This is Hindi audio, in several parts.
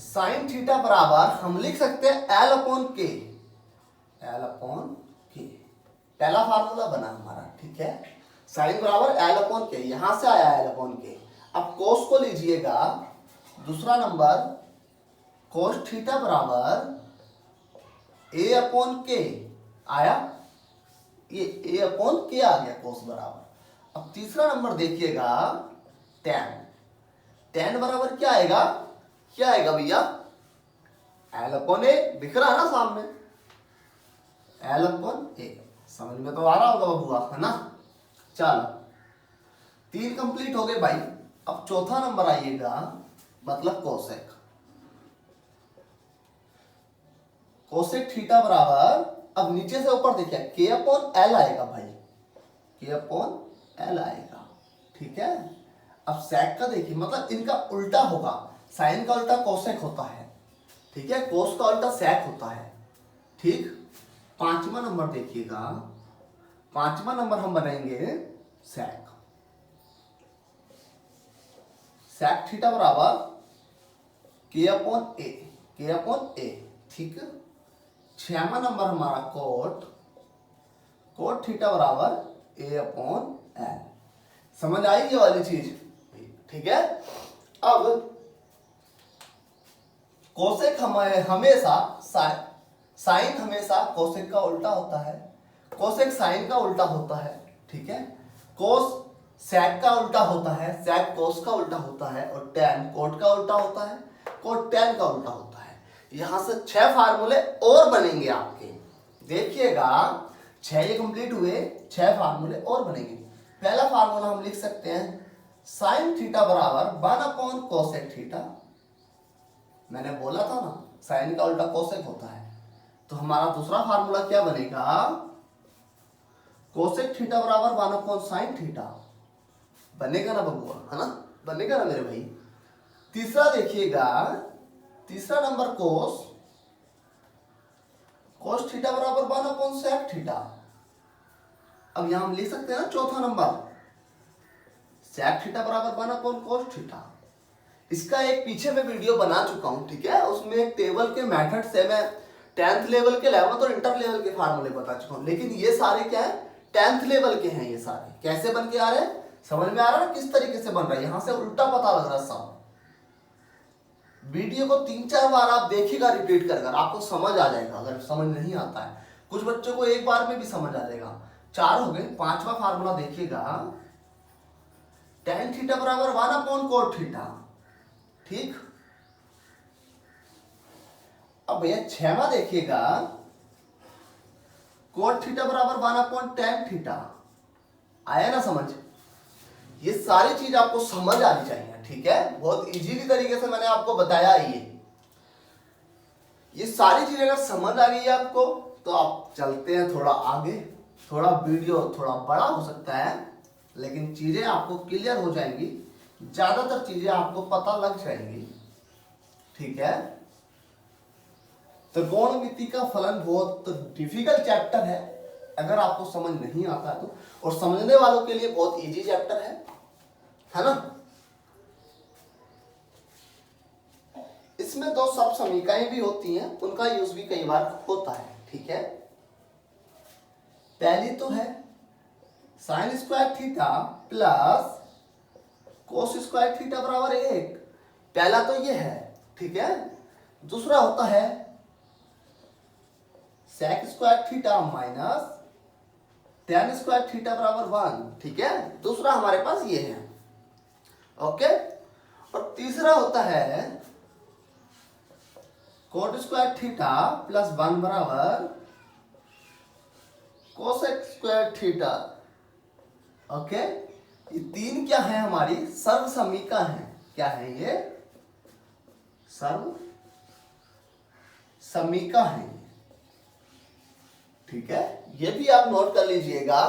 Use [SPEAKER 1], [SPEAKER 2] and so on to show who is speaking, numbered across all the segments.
[SPEAKER 1] साइन थीटा बराबर हम लिख सकते हैं एल अपॉन के। एल अपॉन के पहला फार्मूला बना हमारा, ठीक है। साइन बराबर एल अपॉन के, यहां से आया एल अपॉन के। अब कोस को लीजिएगा, दूसरा नंबर कोस थीटा बराबर ए अपॉन के आया, ये ए अपॉन के आ गया कोस बराबर। अब तीसरा नंबर देखिएगा tan। tan बराबर क्या आएगा, क्या आएगा भैया, एल अपॉन ए, दिख रहा है ना सामने, एल अपॉन ए। समझ में तो आ रहा होगा बबुआ, है ना। चलो 3 कंप्लीट हो गए भाई। अब चौथा नंबर आइएगा, मतलब कोसेक। कोसेक थीटा बराबर, अब नीचे से ऊपर देखिए के अपॉन एल आएगा भाई, के अपॉन एल आएगा, ठीक है। अब सेक का देखिए, मतलब इनका उल्टा होगा, साइन का उल्टा कोसेक होता है, ठीक है, कोस का उल्टा सेक होता है, ठीक। 5वां नंबर देखिएगा, 5वां नंबर हम बनाएंगे सेक। सेक थीटा बराबर के अपॉन ए, के अपॉन ए, ठीक। 6वां नंबर हमारा कोट, कोट थीटा बराबर ए अपॉन एल। समझ आई ये वाली चीज, ठीक है। अब कोसेक हमेशा साइन हमेशा कोसेक का उल्टा होता है, कोसेक साइन का उल्टा होता है, ठीक है। कोस सेक का उल्टा होता है, सेक कोस का उल्टा होता है, और टैन कोट का उल्टा होता है, कोट टैन का उल्टा होता है। यहां से 6 फार्मूले और बनेंगे आपके, देखिएगा 6 ये कंप्लीट हुए, 6 फार्मूले और बनेंगे। पहला फार्मूला हम लिख सकते हैं साइन थीटा बराबर 1 अपॉन कोसेक थीटा। मैंने बोला था ना साइन का उल्टा कोसेक होता है, तो हमारा दूसरा फार्मूला क्या बनेगा, कोसेक थीटा बराबर 1 अपॉन साइन थीटा। बनेगा ना बबुआ, है ना, बनेगा ना मेरे भाई। तीसरा देखिएगा, तीसरा नंबर कोस, कोस थीटा बराबर 1 अपॉन सेक थीटा। अब यहां हम लिख सकते हैं ना चौथा नंबर, सेक थीटा बराबर 1 अपॉन कोस थीटा। इसका एक पीछे में वीडियो बना चुका हूं, ठीक है। उसमें एक टेबल के मेथड से मैं 10th लेवल के, 11th और इंटर लेवल के फार्मूले बता चुका हूं, लेकिन ये सारे क्या है 10th लेवल के हैं। ये सारे कैसे बन के आ रहे हैं, समझ में आ रहा है किस तरीके से बन रहा है, यहां से उल्टा पता लग रहा है सब। वीडियो को 3-4 बार आप देखिएगा रिपीट कर कर, आपको समझ आ जाएगा। अगर समझ नहीं आता है, कुछ बच्चों को एक बार में भी समझ आ जाएगा। 4 हो गए। 5वां फार्मूला देखिएगा, tan थीटा बराबर 1 अपॉन कोट थीटा, ठीक। अब भैया 6वां देखिएगा, कोट थीटा बराबर 1 अपॉन tan थीटा। आया ना समझ, ये सारी चीज आपको समझ आनी चाहिए, ठीक है। बहुत इजीली तरीके से मैंने आपको बताया ये सारी चीजें अगर समझ आ गई है आपको, तो आप चलते हैं थोड़ा आगे। थोड़ा वीडियो थोड़ा बड़ा हो सकता है, लेकिन चीजें आपको क्लियर हो जाएंगी, ज्यादातर चीजें आपको पता लग जाएंगी, ठीक है। त्रिकोणमिति का फलन बहुत डिफिकल्ट चैप्टर है, अगर आपको समझ नहीं आता है तो, और समझने वालों के लिए बहुत इजी चैप्टर है ना। इसमें 2 सब समीकरण भी होती हैं, उनका यूज भी कई बार होता है, ठीक है। पहली तो है sine square theta plus cos square theta बराबर 1। पहला तो ये है, ठीक है। दूसरा होता है sec square theta minus tan square theta बराबर 1, ठीक है। दूसरा हमारे पास ये है, ओके। और तीसरा होता है कोट स्क्वायर थीटा प्लस 1 बराबर कोसेक स्क्वायर थीटा, ओके। ये 3 क्या है, हमारी सर्व समीका है। क्या है ये, सर्व समीका है, ठीक है। ये भी आप नोट कर लीजिएगा,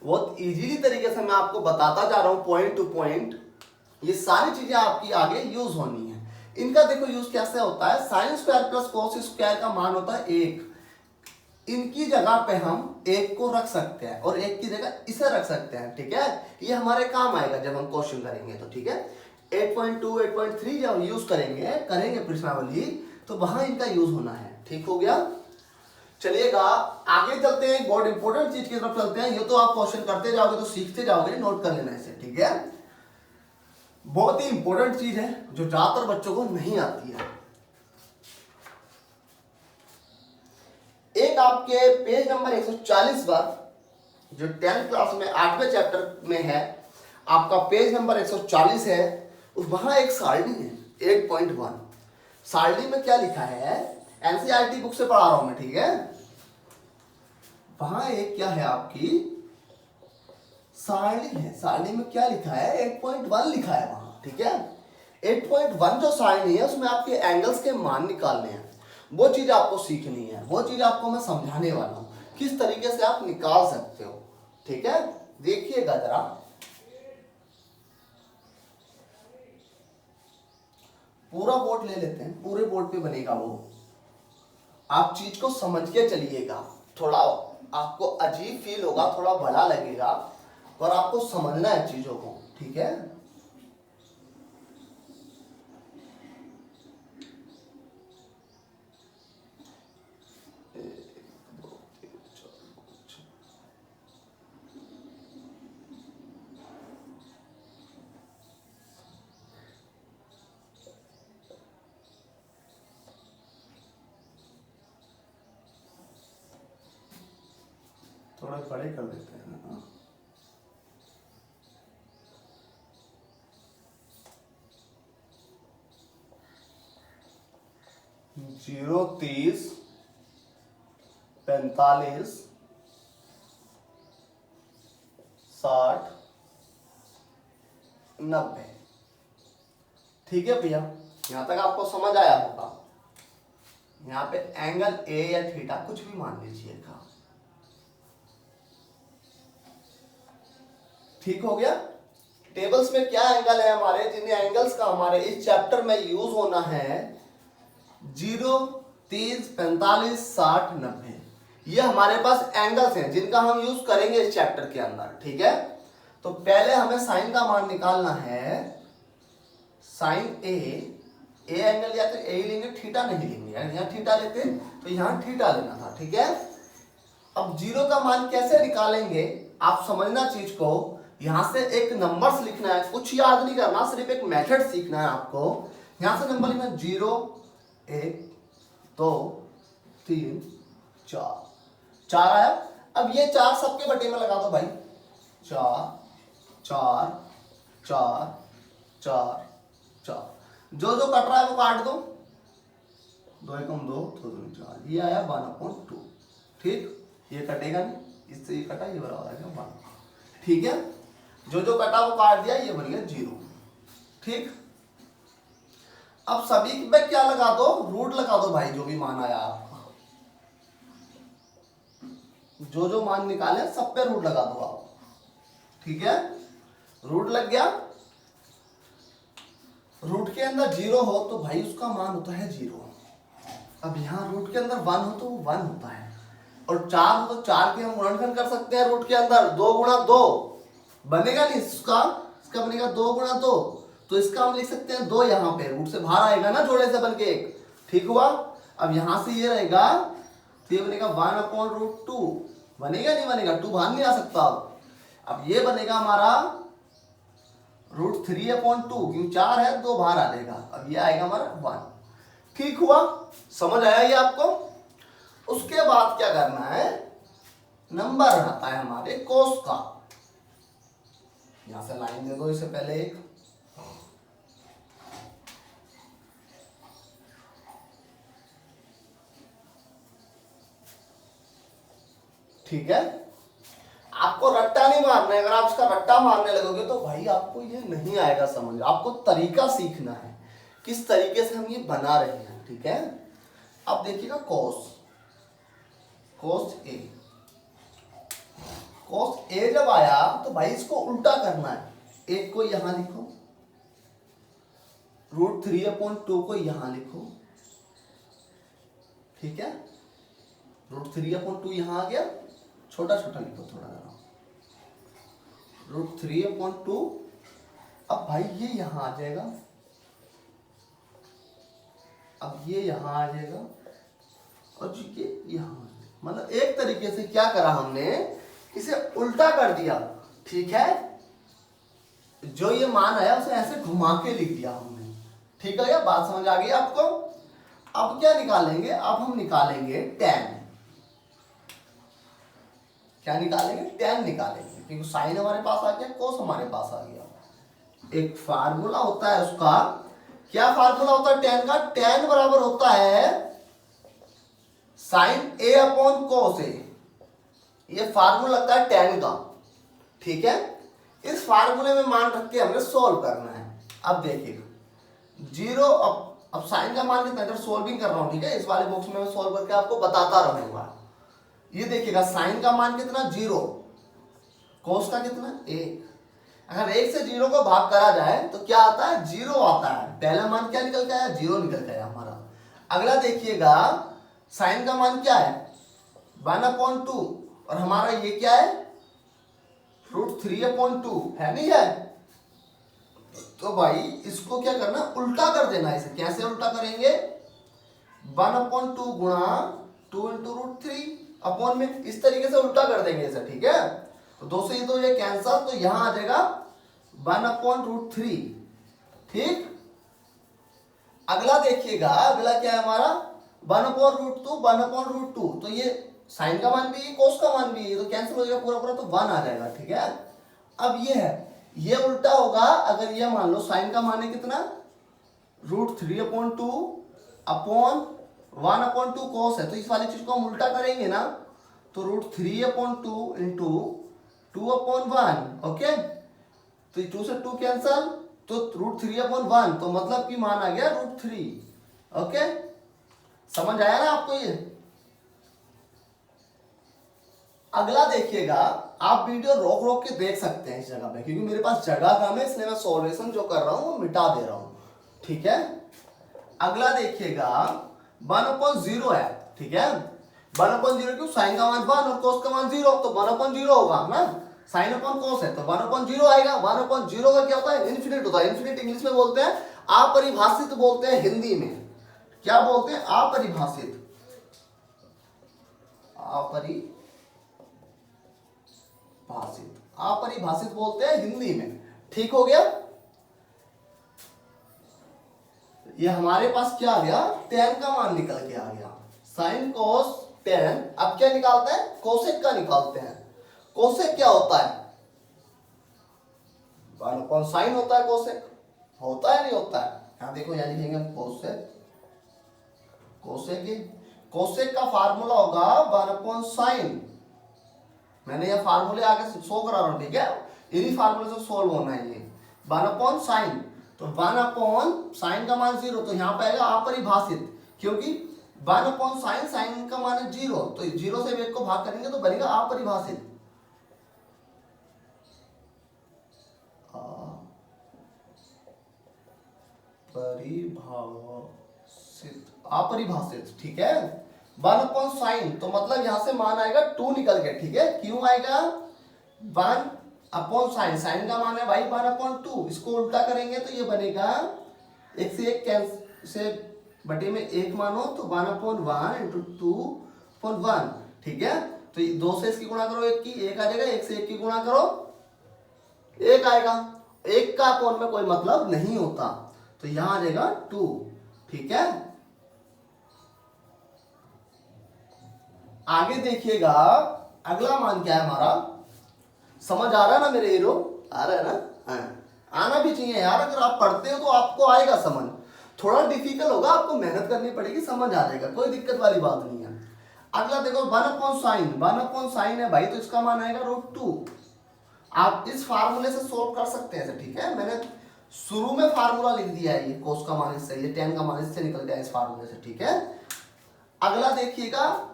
[SPEAKER 1] बहुत इजीली तरीके से मैं आपको बताता जा रहा हूं, पॉइंट टू पॉइंट। ये सारी चीजें आपकी आगे यूज होनी है। इनका देखो यूज कैसे होता है, sine square plus cos square का मान होता है 1। इनकी जगह पे हम 1 को रख सकते हैं और 1 की जगह इसे रख सकते हैं, ठीक है। ये हमारे काम आएगा जब हम क्वेश्चन करेंगे तो, ठीक है। 8.2 8.3 जब यूज करेंगे प्रश्नावली, तो वहां इनका यूज होना है। ठीक हो गया। चलिएगा आगे चलते हैं, बहुत इंपॉर्टेंट चीज की तरफ चलते हैं। ये तो आप क्वेश्चन करते जाओगे तो सीखते जाओगे, नोट कर लेना इसे। ठीक है, बहुत ही इंपॉर्टेंट चीज है जो ज्यादातर बच्चों को नहीं आती है। एक आपके पेज नंबर 140 पर, जो 10th क्लास में 8वें चैप्टर में है, आपका पेज नंबर 140 है, वहां एक सारणी है 8.1। सारणी में क्या लिखा है, एनसीईआरटी बुक से पढ़ा रहा हूं मैं। ठीक है, वहां एक क्या है आपकी सारणी है। सारणी में क्या लिखा है, 8.1 लिखा है वहां। ठीक है, 8.1 जो सारणी है उसमें आपके एंगल्स के मान निकालने हैं। वो चीज आपको सीखनी है, वो चीज आपको मैं समझाने वाला हूं, किस तरीके से आप निकाल सकते हो। ठीक है, देखिएगा जरा। पूरा बोर्ड ले लेते हैं, पूरे बोर्ड पे बनेगा वो। आप चीज को समझ के चलिएगा। थोड़ा आपको अजीब फील होगा, थोड़ा बड़ा लगेगा, पर आपको समझना है चीजों को। ठीक है, थोड़ा बड़े कर देते हैं ना। 0 30 45 60 90। ठीक है भैया, यहां तक आपको समझ आया होगा। यहाँ पे एंगल ए या थीटा कुछ भी मान लीजिएगा। ठीक हो गया। टेबल्स में क्या एंगल है हमारे, जिन एंगल्स का हमारे इस चैप्टर में यूज होना है, 0 30 45 60 90। ये हमारे पास एंगल्स हैं जिनका हम यूज करेंगे इस चैप्टर के अंदर। ठीक है, तो पहले हमें साइन का मान निकालना है। साइन ए एंगल या तो ए लेंगे, थीटा नहीं लेंगे। यहाँ थीटा लेते तो यहाँ थीटा लेना था। ठीक है, अब 0 का मान कैसे निकालेंगे आप समझना चीज को। यहां से एक नंबर्स लिखना है, कुछ याद नहीं करना, सिर्फ एक मेथड सीखना है आपको। यहां से नंबर लिखना 0 1 2 3 4। 4 आया। अब ये 4 सबके बटे में लगा दो भाई। 4 4 4 4 4। जो जो कट रहा है वो काट दो। 2 एकम 2 2 दूनी 4। ये आया 1/2। ठीक, ये कटेगा नहीं, इससे ये कटा, ये बराबर आ गया 1। ठीक है, जो जो कटा वो काट दिया, ये बन गया 0। ठीक, अब सभी पे क्या लगा दो, रूट लगा दो भाई। जो भी मान आया आपका, जो जो मान निकाले सब पे रूट लगा दो आप। ठीक है, रूट लग गया। रूट के अंदर 0 हो तो भाई उसका मान होता है 0। अब यहाँ रूट के अंदर 1 हो तो वो 1 होता है, और 4 हो तो 4 के हम गुणनखंड कर सकते हैं। रूट के अंदर 2 गुणा 2 बनेगा नहीं, इसका बनेगा 2 गुणा 2, तो इसका हम लिख सकते हैं 2। यहाँ पे रूट से बाहर आएगा ना, जोड़े से बन के 1। ठीक हुआ। अब यहां से ये रहेगा तो ये बनेगा 1/√2। बनेगा नहीं बनेगा, 2 बाहर नहीं आ सकता। अब ये बनेगा हमारा √3/2, क्योंकि 4 है, 2 बाहर आ जाएगा। अब ये आएगा हमारा 1। ठीक हुआ, समझ आया ये आपको। उसके बाद क्या करना है, नंबर आता है हमारे कोस का। यहां से लाइन दे दो इससे पहले एक। ठीक है, आपको रट्टा नहीं मारना है। अगर आप इसका रट्टा मारने लगोगे तो भाई आपको ये नहीं आएगा समझ। आपको तरीका सीखना है, किस तरीके से हम ये बना रहे हैं। ठीक है, अब देखिएगा कोस ए। कोस ए जब आया तो भाई इसको उल्टा करना है। 1 को यहां लिखो, √3/2 को यहां लिखो। ठीक है, √3/2 यहां आ गया, छोटा छोटा लिखो थोड़ा। √3/2 अब भाई ये यहां आ जाएगा, अब ये यहां आ जाएगा और ये यहां, मतलब एक तरीके से क्या करा हमने, इसे उल्टा कर दिया। ठीक है, जो ये मान आया उसे ऐसे घुमा के लिख दिया हमने। ठीक है, या बात समझ आ गई आपको? अब क्या निकालेंगे, अब हम निकालेंगे tan। क्या निकालेंगे? tan निकालेंगे, क्योंकि साइन हमारे पास आ गया, कोस हमारे पास आ गया। एक फार्मूला होता है उसका, क्या फार्मूला होता है tan का? tan बराबर होता है sine a upon cos a। ये फार्मूला लगता है tan का। ठीक है, इस फार्मूले में मान रख के हमने सोल्व करना है। अब देखिएगा जीरो, अब साइन का मान कितना, अगर सोल्विंग कर रहा हूं, ठीक है, इस वाले बॉक्स में मैं सोल्व करके आपको बताता रहूंगा। ये देखिएगा साइन का मान कितना, 0, कोस का कितना, 1। अगर 1 से 0 को भाग करा जाए तो क्या आता है, 0 आता है। पहला मान क्या निकल के आया, 0 निकल के आया हमारा। अगला देखिएगा साइन का मान क्या है, 1/2, और हमारा ये क्या है, √3/2 है, नहीं है? तो भाई इसको क्या करना, उल्टा कर देना। इसे कैसे उल्टा करेंगे, 1/2 गुणा 2 × √3 अपॉन में, इस तरीके से उल्टा कर देंगे इसे। ठीक है, तो 2 से ये कैंसल, तो यहां आ जाएगा 1/√3। ठीक, अगला देखिएगा, अगला क्या है हमारा, 1/√2, 1/√2, तो ये साइन का मान भी है, कोस का मान भी है, तो कैंसिल हो जाएगा पूरा पूरा, तो 1 आ जाएगा। ठीक है, अब ये है, ये उल्टा होगा। अगर ये मान लो साइन का मान है कितना, √3/2 अपॉन 1/2 कोस है, तो इस वाली चीज को हम उल्टा करेंगे ना, तो √3/2 इंटू 2/1। ओके, तो 2 से 2 कैंसल, तो √3/1, तो मतलब कि मान आ गया √3। ओके, समझ आया ना आपको ये? अगला देखिएगा, आप वीडियो रोक रोक के देख सकते हैं इस जगह पे, क्योंकि मेरे पास जगह कम है, इसलिए मैं सॉल्यूशन जो कर रहा हूं वो मिटा दे रहा हूं। ठीक है, अगला देखिएगा 1/0 है। ठीक है, 1/0 क्यों, साइन का मान 1 और कोस का मान 0, तो 1/0 होगा ना, साइन अपॉन कोस है तो 1/0 आएगा। 1/0 का क्या होता है, इन्फिनिट होता है। इन्फिनिट इंग्लिश में बोलते हैं, अपरिभाषित बोलते हैं हिंदी में। क्या बोलते हैं, अपरिभाषित, अपरिभाषित बोलते हैं हिंदी में। ठीक हो गया, ये हमारे पास क्या आ गया, tan का मान निकल के आ गया, साइन कोस tan। अब क्या निकालते हैं, कोसेक का निकालते हैं। कोसेक क्या होता है, 1/sin होता है। कोसेक होता है, नहीं होता है? यहां देखो, यहां लिखेंगे हम कोसेक। कोसेक का फार्मूला होगा 1/sin। मैंने ये फार्मूले आगे शो करा रहा हूं। ठीक है, इन्हीं फार्मूले से सोल्व होना है ये। 1/sin, तो 1/sin का मान 0, तो यहां पे आएगा अपरिभाषित, क्योंकि 1/sin, साइन का मान है 0, तो 0 से 1 को भाग करेंगे तो बनेगा अपरिभाषित। अपरिभाषित। ठीक है, 1/sin, तो मतलब यहां से मान आएगा 2 निकल के। ठीक है, क्यों आएगा, 1/sin, साइन का मान है भाई 1/2, इसको उल्टा करेंगे तो ये बनेगा 1 से 1 कैंसिल से बटे में 1 मानो, तो 1/1 इंटू 2/1। ठीक है, तो 2 से इसकी गुणा करो 1 की, 1 आ जाएगा, 1 से 1 की गुणा करो 1 आएगा। 1 का अपॉन में कोई मतलब नहीं होता, तो यहां आ जाएगा 2। ठीक है, आगे देखिएगा, अगला मान क्या है हमारा, समझ आ रहा है ना मेरे हीरो, आ रहा है ना? आना भी चाहिए यार, अगर आप पढ़ते हो तो आपको आएगा समझ। थोड़ा डिफिकल्ट होगा, आपको मेहनत करनी पड़ेगी, समझ आ जाएगा, कोई दिक्कत वाली बात नहीं है। अगला देखो 1/sin है भाई, तो इसका मान आएगा √2। आप इस फार्मूले से सोल्व कर सकते हैं। ठीक है, मैंने शुरू में फार्मूला लिख दिया है, ये कोस का मान इससे, ये tan का मान इससे निकल गया इस फार्मूले से। ठीक है, अगला देखिएगा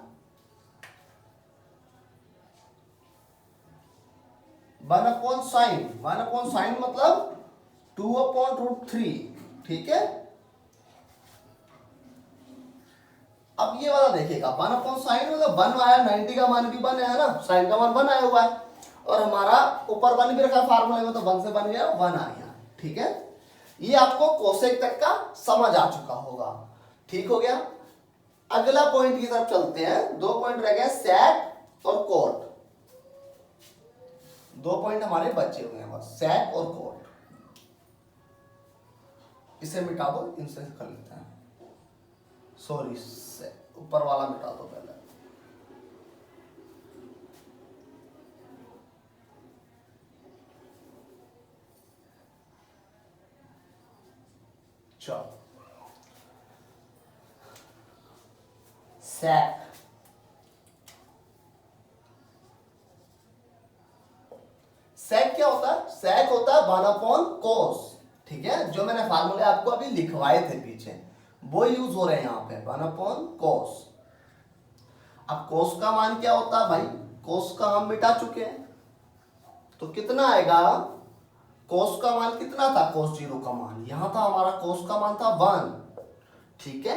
[SPEAKER 1] 1/sin मतलब 2/√3। ठीक है, अब ये वाला देखिएगा, 1/sin मतलब 1 आया, 90 का मान भी 1 आया ना, साइन का मान 1 आया हुआ है, और हमारा ऊपर 1 भी रखा फार्मूले में, तो 1 से बन गया 1 आ गया। ठीक है, ये आपको कोसेक तक का समझ आ चुका होगा। ठीक हो गया। अगला पॉइंट की तरफ चलते हैं। 2 पॉइंट रह गए, सेक और कोट। 2 पॉइंट हमारे बचे हुए हैं बस, सेक और कोट। इसे मिटा दो, इनसे कर लेते हैं। सॉरी, ऊपर वाला मिटा दो पहले। चलो, सेक सेक क्या होता है? सेक होता है 1/cos। ठीक है, जो मैंने फार्मूले आपको अभी लिखवाए थे पीछे, वो यूज हो रहे हैं यहाँ पे, 1/cos। अब cos का मान क्या होता है भाई? cos का हम मिटा चुके हैं, तो कितना आएगा? cos का मान कितना था? cos 0 का मान यहां था हमारा, cos का मान था 1। ठीक है,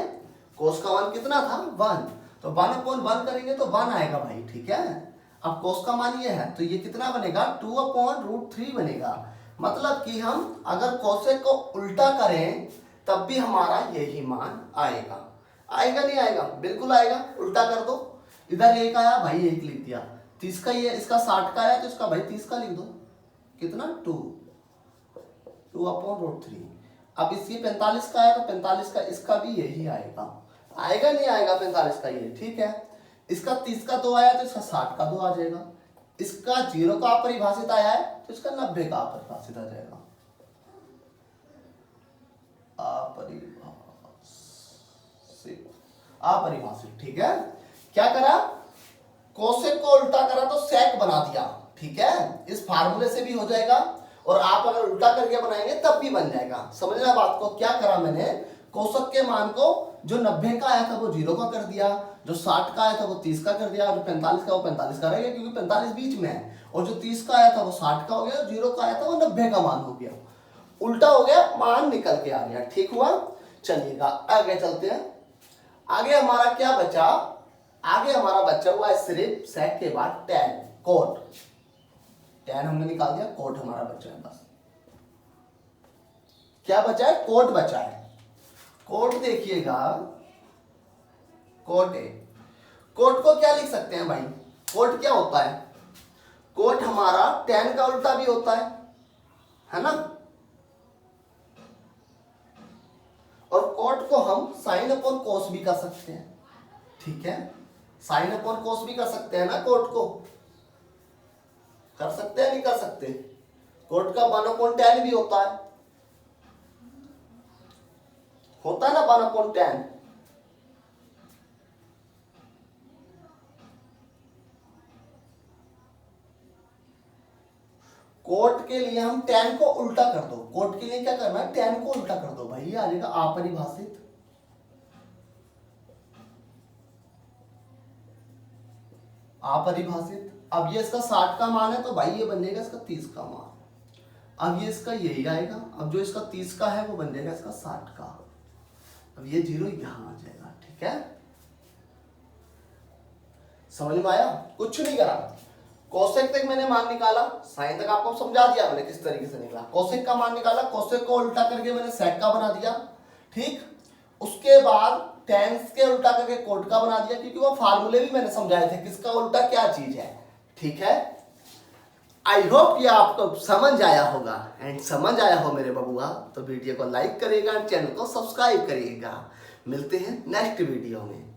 [SPEAKER 1] cos का मान कितना था? 1। तो 1/1 करेंगे तो 1 आएगा भाई। ठीक है, अब cos का मान ये है, तो ये कितना बनेगा? 2/√3 बनेगा। मतलब कि हम अगर कोसेक को उल्टा करें तब भी हमारा यही मान आएगा। आएगा नहीं आएगा? बिल्कुल आएगा। उल्टा कर दो, इधर 1 आया भाई, 1 लिख दिया। 30 का ये, इसका 60 का आया तो इसका भाई 30 का लिख दो। कितना? 2/√3। अब इसकी 45 का आया तो 45 का इसका भी यही आएगा। आएगा नहीं आएगा 45 का ये? ठीक है, इसका 30 का 2 आया तो इसका 60 का 2 आ जाएगा। इसका 0 का अपरिभाषित आया है तो इसका 90 का अपरिभाषित आ जाएगा। अपरिभाषित। ठीक है, क्या करा? कोसेक को उल्टा करा तो सेक बना दिया। ठीक है, इस फार्मूले से भी हो जाएगा, और आप अगर उल्टा करके बनाएंगे तब भी बन जाएगा। समझना बात को? क्या करा मैंने? कोसेक के मान को जो 90 का आया था वो 0 का कर दिया, जो 60 का आया था वो 30 का कर दिया, जो 45 का वो 45 का रहेगा क्योंकि 45 बीच में है, और जो 30 का आया था वो 60 का हो गया, 0 का आया था वो 90 का मान हो गया। उल्टा हो गया, मान निकल के आ गया। ठीक हुआ। चलिएगा आगे चलते हैं। आगे हमारा क्या बचा? आगे हमारा बचा हुआ है सिर्फ सेक के बाद tan, कोट। tan हमने निकाल दिया, कोट हमारा बचा है बस। क्या बचा है? कोट बचा है। कोट देखिएगा, कोट है। कोट को क्या लिख सकते हैं भाई? कोट क्या होता है? कोट हमारा tan का उल्टा भी होता है ना? और कोट को हम sin/cos भी कर सकते हैं। ठीक है, sin/cos भी कर सकते हैं ना? कोट को कर सकते हैं, नहीं कर सकते? कोट का 1/tan भी होता है ना? 1/tan। कोट के लिए हम tan को उल्टा कर दो। कोट के लिए क्या करना है? tan को उल्टा कर दो भाई, ये आ जाएगा अपरिभाषित। अपरिभाषित। अब ये इसका 60 का मान है तो भाई ये बन जाएगा इसका 30 का मान। अब ये इसका यही आएगा। अब जो इसका 30 का है वो बन जाएगा इसका 60 का। अब ये 0 यहां आ जाएगा। ठीक है, समझ में आया? कुछ नहीं करा। कोसेक तक मैंने मान निकाला, साइन तक आपको समझा दिया मैंने किस तरीके से निकला। कोसेक का मान निकाला, कोसेक को उल्टा करके मैंने सेक का बना दिया। ठीक, उसके बाद टेंस के उल्टा करके कोट का बना दिया, क्योंकि वो फार्मूले भी मैंने समझाए थे किसका उल्टा क्या चीज है। ठीक है, आई होप ये आपको समझ आया होगा। एंड समझ आया हो मेरे बबुआ तो वीडियो को लाइक करिएगा, चैनल को सब्सक्राइब करिएगा। मिलते हैं नेक्स्ट वीडियो में।